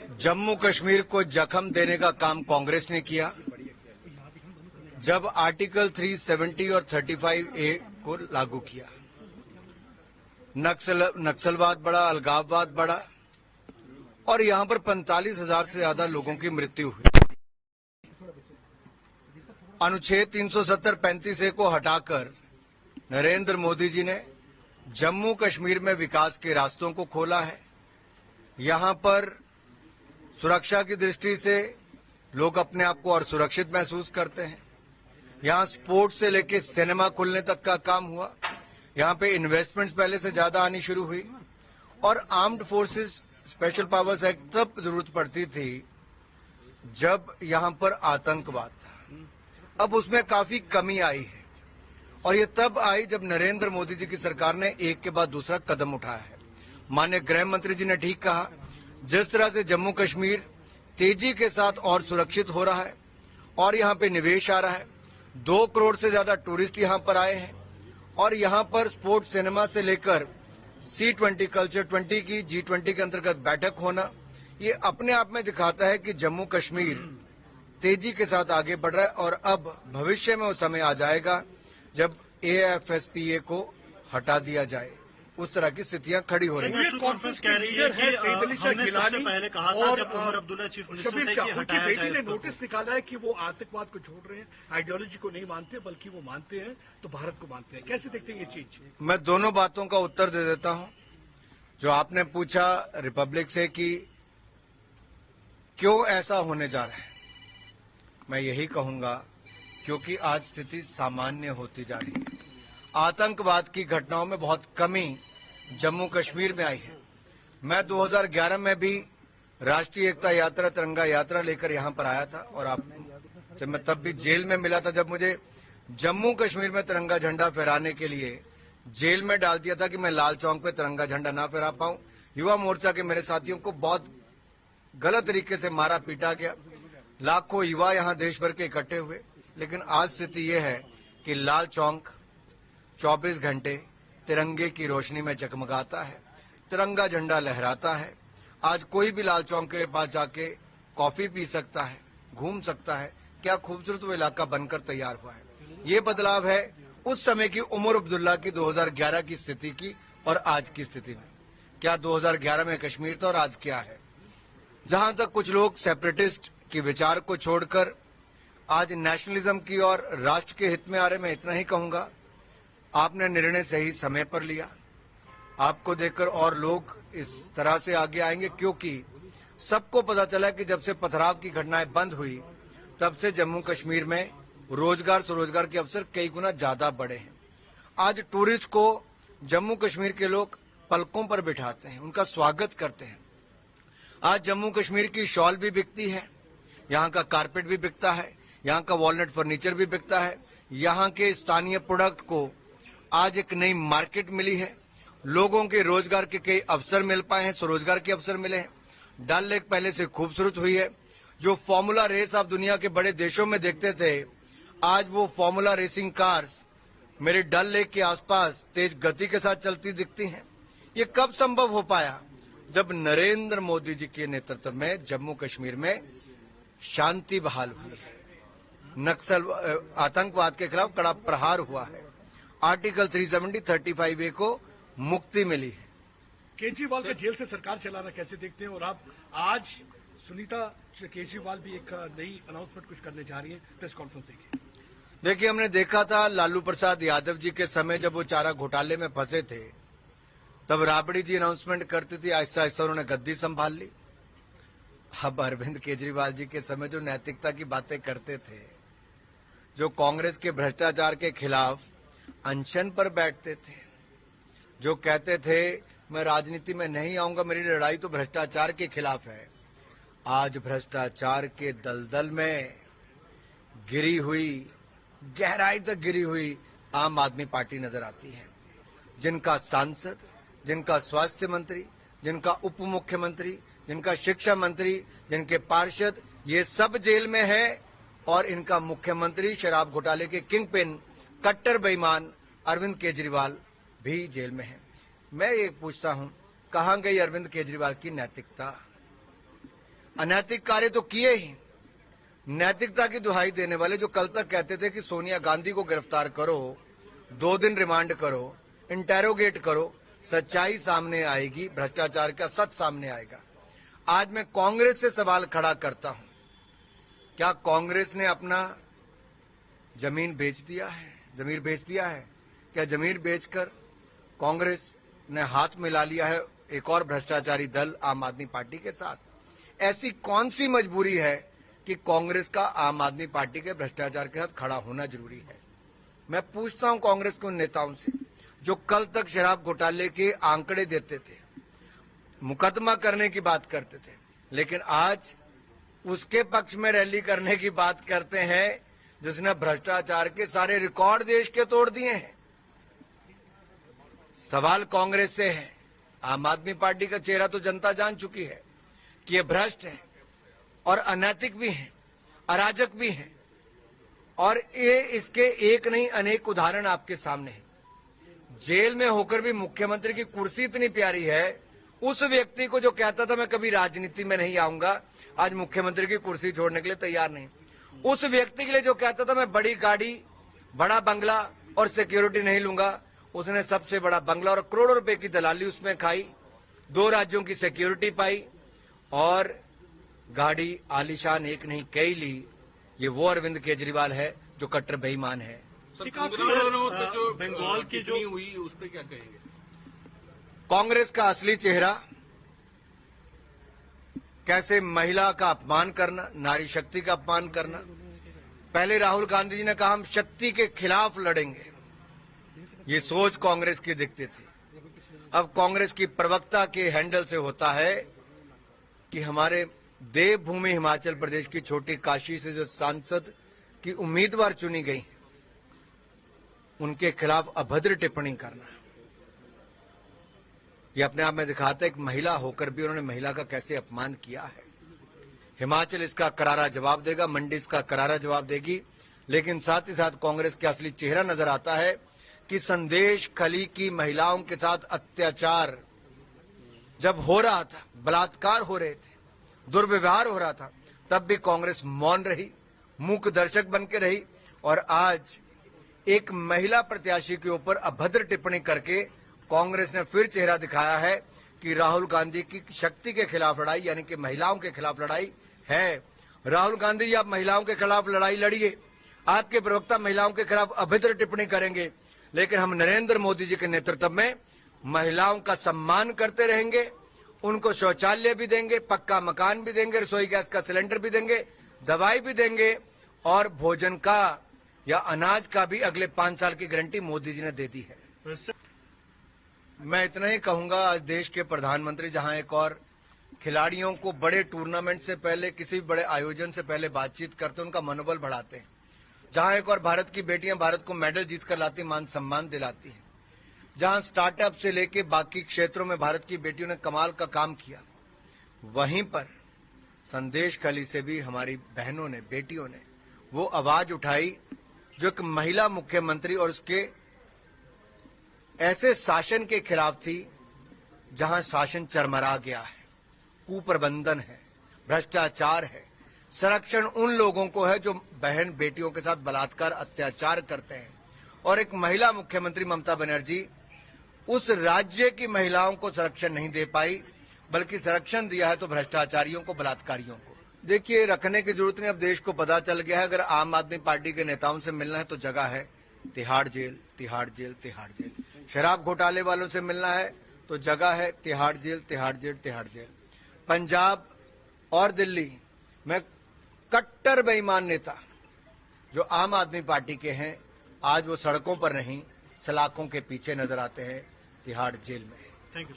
जम्मू कश्मीर को जख्म देने का काम कांग्रेस ने किया जब आर्टिकल 370 और 35A को लागू किया। नक्सलवाद बढ़ा, अलगाववाद बढ़ा और यहां पर 45,000 से ज्यादा लोगों की मृत्यु हुई। अनुच्छेद 370-35A को हटाकर नरेंद्र मोदी जी ने जम्मू कश्मीर में विकास के रास्तों को खोला है। यहां पर सुरक्षा की दृष्टि से लोग अपने आप को और सुरक्षित महसूस करते हैं। यहां स्पोर्ट्स से लेकर सिनेमा खुलने तक का काम हुआ। यहां पे इन्वेस्टमेंट्स पहले से ज्यादा आनी शुरू हुई और armed forces special powers act तब जरूरत पड़ती थी जब यहां पर आतंकवाद था। अब उसमें काफी कमी आई है और ये तब आई जब नरेंद्र मोदी जी की सरकार ने एक के बाद दूसरा कदम उठाया है। माननीय गृह मंत्री जी ने ठीक कहा, जिस तरह से जम्मू कश्मीर तेजी के साथ और सुरक्षित हो रहा है और यहाँ पे निवेश आ रहा है, 2 करोड़ से ज्यादा टूरिस्ट यहाँ पर आए हैं और यहाँ पर स्पोर्ट्स सिनेमा से लेकर C20 कल्चर 20 की G20 के अंतर्गत बैठक होना, ये अपने आप में दिखाता है कि जम्मू कश्मीर तेजी के साथ आगे बढ़ रहा है और अब भविष्य में वो समय आ जाएगा जब AFSPA को हटा दिया जाए। उस तरह की स्थितियां खड़ी हो रही हैं। कॉन्फ्रेंस कह रही है कि हमने सबसे पहले कहा था जब उमर अब्दुल्ला चीफ मिनिस्टर थे कि हटाया जाए। ने नोटिस निकाला है कि वो आतंकवाद को छोड़ रहे हैं, आइडियोलॉजी को नहीं मानते बल्कि वो मानते हैं तो भारत को मानते हैं। कैसे देखते हैं ये चीज? मैं दोनों बातों का उत्तर दे देता हूं। जो आपने पूछा रिपब्लिक से कि क्यों ऐसा होने जा रहा है, मैं यही कहूंगा क्योंकि आज स्थिति सामान्य होती जा रही है। आतंकवाद की घटनाओं में बहुत कमी जम्मू कश्मीर में आई है। मैं 2011 में भी राष्ट्रीय एकता यात्रा, तिरंगा यात्रा लेकर यहां पर आया था और आप मैं तब भी जेल में मिला था जब मुझे जम्मू कश्मीर में तिरंगा झंडा फहराने के लिए जेल में डाल दिया था कि मैं लाल चौक पे तिरंगा झंडा ना फहरा पाऊं। युवा मोर्चा के मेरे साथियों को बहुत गलत तरीके से मारा पीटा गया। लाखों युवा यहां देश भर के इकट्ठे हुए, लेकिन आज स्थिति यह है कि लाल चौक 24 घंटे तिरंगे की रोशनी में जगमगाता है, तिरंगा झंडा लहराता है। आज कोई भी लाल चौक के पास जाके कॉफी पी सकता है, घूम सकता है। क्या खूबसूरत वो इलाका बनकर तैयार हुआ है। ये बदलाव है उस समय की उमर अब्दुल्ला की 2011 की स्थिति की और आज की स्थिति में। क्या 2011 में कश्मीर था और आज क्या है? जहां तक कुछ लोग सेपरेटिस्ट की विचार को छोड़कर आज नेशनलिज्म की और राष्ट्र के हित में आ रहे, मैं इतना ही कहूंगा, आपने निर्णय सही समय पर लिया। आपको देखकर और लोग इस तरह से आगे आएंगे क्योंकि सबको पता चला कि जब से पथराव की घटनाएं बंद हुई तब से जम्मू कश्मीर में रोजगार स्वरोजगार के अवसर कई गुना ज्यादा बढ़े हैं। आज टूरिस्ट को जम्मू कश्मीर के लोग पलकों पर बिठाते हैं, उनका स्वागत करते हैं। आज जम्मू कश्मीर की शॉल भी बिकती है, यहाँ का कारपेट भी बिकता है, यहाँ का वॉलनट फर्नीचर भी बिकता है। यहाँ के स्थानीय प्रोडक्ट को आज एक नई मार्केट मिली है। लोगों के रोजगार के कई अवसर मिल पाए हैं, स्वरोजगार के अवसर मिले हैं। डल लेक पहले से खूबसूरत हुई है। जो फॉर्मूला रेस आप दुनिया के बड़े देशों में देखते थे, आज वो फॉर्मूला रेसिंग कार्स मेरे डल लेक के आसपास तेज गति के साथ चलती दिखती हैं। ये कब संभव हो पाया? जब नरेंद्र मोदी जी के नेतृत्व में जम्मू कश्मीर में शांति बहाल हुई है, आतंकवाद के खिलाफ कड़ा प्रहार हुआ है, आर्टिकल 370, 35A को मुक्ति मिली है। केजरीवाल का जेल से सरकार चलाना कैसे देखते हैं? और आप आज सुनीता केजरीवाल भी एक नई अनाउंसमेंट कुछ करने जा रही है, प्रेस कॉन्फ्रेंस देखिए, हमने देखा था लालू प्रसाद यादव जी के समय जब वो चारा घोटाले में फंसे थे, तब राबड़ी जी अनाउंसमेंट करती थी, आहिस्ता आहिस्ता उन्होंने गद्दी संभाल ली। अब अरविंद केजरीवाल जी के समय जो नैतिकता की बातें करते थे, जो कांग्रेस के भ्रष्टाचार के खिलाफ अनशन पर बैठते थे, जो कहते थे मैं राजनीति में नहीं आऊंगा, मेरी लड़ाई तो भ्रष्टाचार के खिलाफ है, आज भ्रष्टाचार के दलदल में गिरी हुई, गहराई तक गिरी हुई आम आदमी पार्टी नजर आती है। जिनका सांसद, जिनका स्वास्थ्य मंत्री, जिनका उप मुख्यमंत्री, जिनका शिक्षा मंत्री, जिनके पार्षद, ये सब जेल में है और इनका मुख्यमंत्री शराब घोटाले के किंग पिन कट्टर बेईमान अरविंद केजरीवाल भी जेल में है। मैं ये पूछता हूं, कहां गई अरविंद केजरीवाल की नैतिकता? अनैतिक कार्य तो किए ही, नैतिकता की दुहाई देने वाले जो कल तक कहते थे कि सोनिया गांधी को गिरफ्तार करो, 2 दिन रिमांड करो, इंटेरोगेट करो, सच्चाई सामने आएगी, भ्रष्टाचार का सच सामने आएगा। आज मैं कांग्रेस से सवाल खड़ा करता हूं, क्या कांग्रेस ने अपना जमीन बेच दिया है, जमीर बेच दिया है? क्या जमीर बेचकर कांग्रेस ने हाथ मिला लिया है एक और भ्रष्टाचारी दल आम आदमी पार्टी के साथ? ऐसी कौन सी मजबूरी है कि कांग्रेस का आम आदमी पार्टी के भ्रष्टाचार के साथ खड़ा होना जरूरी है? मैं पूछता हूं कांग्रेस के उन नेताओं से जो कल तक शराब घोटाले के आंकड़े देते थे, मुकदमा करने की बात करते थे, लेकिन आज उसके पक्ष में रैली करने की बात करते हैं जिसने भ्रष्टाचार के सारे रिकॉर्ड देश के तोड़ दिए हैं। सवाल कांग्रेस से है, आम आदमी पार्टी का चेहरा तो जनता जान चुकी है कि ये भ्रष्ट है और अनैतिक भी है, अराजक भी है, और ये इसके एक नहीं अनेक उदाहरण आपके सामने हैं। जेल में होकर भी मुख्यमंत्री की कुर्सी इतनी प्यारी है, उस व्यक्ति को जो कहता था मैं कभी राजनीति में नहीं आऊंगा, आज मुख्यमंत्री की कुर्सी छोड़ने के लिए तैयार नहीं। उस व्यक्ति के लिए जो कहता था मैं बड़ी गाड़ी, बड़ा बंगला और सिक्योरिटी नहीं लूंगा, उसने सबसे बड़ा बंगला और करोड़ों रुपए की दलाली उसमें खाई, 2 राज्यों की सिक्योरिटी पाई और गाड़ी आलीशान एक नहीं कई ली। ये वो अरविंद केजरीवाल है जो कट्टर बेईमान है। बंगाल की जो हुई उस पर क्या कहेंगे? कांग्रेस का असली चेहरा कैसे महिला का अपमान करना, नारी शक्ति का अपमान करना। पहले राहुल गांधी जी ने कहा हम शक्ति के खिलाफ लड़ेंगे, ये सोच कांग्रेस की दिखती थी। अब कांग्रेस की प्रवक्ता के हैंडल से होता है कि हमारे देवभूमि हिमाचल प्रदेश की छोटी काशी से जो सांसद की उम्मीदवार चुनी गई उनके खिलाफ अभद्र टिप्पणी करना। ये अपने आप में दिखाता है कि महिला होकर भी उन्होंने महिला का कैसे अपमान किया है। हिमाचल इसका करारा जवाब देगा, मंडी इसका करारा जवाब देगी, लेकिन साथ ही साथ कांग्रेस का असली चेहरा नजर आता है कि संदेश खली की महिलाओं के साथ अत्याचार जब हो रहा था, बलात्कार हो रहे थे, दुर्व्यवहार हो रहा था, तब भी कांग्रेस मौन रही, मूक दर्शक बन के रही, और आज एक महिला प्रत्याशी के ऊपर अभद्र टिप्पणी करके कांग्रेस ने फिर चेहरा दिखाया है कि राहुल गांधी की शक्ति के खिलाफ लड़ाई यानी कि महिलाओं के खिलाफ लड़ाई है। राहुल गांधी जी, आप महिलाओं के खिलाफ लड़ाई लड़िए, आपके प्रवक्ता महिलाओं के खिलाफ अभद्र टिप्पणी करेंगे, लेकिन हम नरेंद्र मोदी जी के नेतृत्व में महिलाओं का सम्मान करते रहेंगे, उनको शौचालय भी देंगे, पक्का मकान भी देंगे, रसोई गैस का सिलेंडर भी देंगे, दवाई भी देंगे, और भोजन का या अनाज का भी अगले 5 साल की गारंटी मोदी जी ने दे दी है। मैं इतना ही कहूंगा, आज देश के प्रधानमंत्री जहां एक और खिलाड़ियों को बड़े टूर्नामेंट से पहले, किसी बड़े आयोजन से पहले बातचीत करते, उनका मनोबल बढ़ाते हैं, जहां एक और भारत की बेटियां भारत को मेडल जीत कर लाती, मान सम्मान दिलाती हैं, जहां स्टार्टअप से लेके बाकी क्षेत्रों में भारत की बेटियों ने कमाल का काम किया, वहीं पर संदेश खली से भी हमारी बहनों ने, बेटियों ने वो आवाज उठाई जो एक महिला मुख्यमंत्री और उसके ऐसे शासन के खिलाफ थी जहां शासन चरमरा गया है, कुप्रबंधन है, भ्रष्टाचार है, संरक्षण उन लोगों को है जो बहन बेटियों के साथ बलात्कार अत्याचार करते हैं, और एक महिला मुख्यमंत्री ममता बनर्जी उस राज्य की महिलाओं को संरक्षण नहीं दे पाई, बल्कि संरक्षण दिया है तो भ्रष्टाचारियों को, बलात्कारियों को। देखिए, रखने की जरूरत नहीं, अब देश को पता चल गया है, अगर आम आदमी पार्टी के नेताओं से मिलना है तो जगह है Tihar jail, Tihar jail, Tihar jail. शराब घोटाले वालों से मिलना है तो जगह है Tihar jail, Tihar jail, Tihar jail. Punjab और दिल्ली में कट्टर बेईमान नेता जो आम आदमी पार्टी के हैं, आज वो सड़कों पर नहीं, सलाखों के पीछे नजर आते हैं तिहाड़ जेल में। Thank you.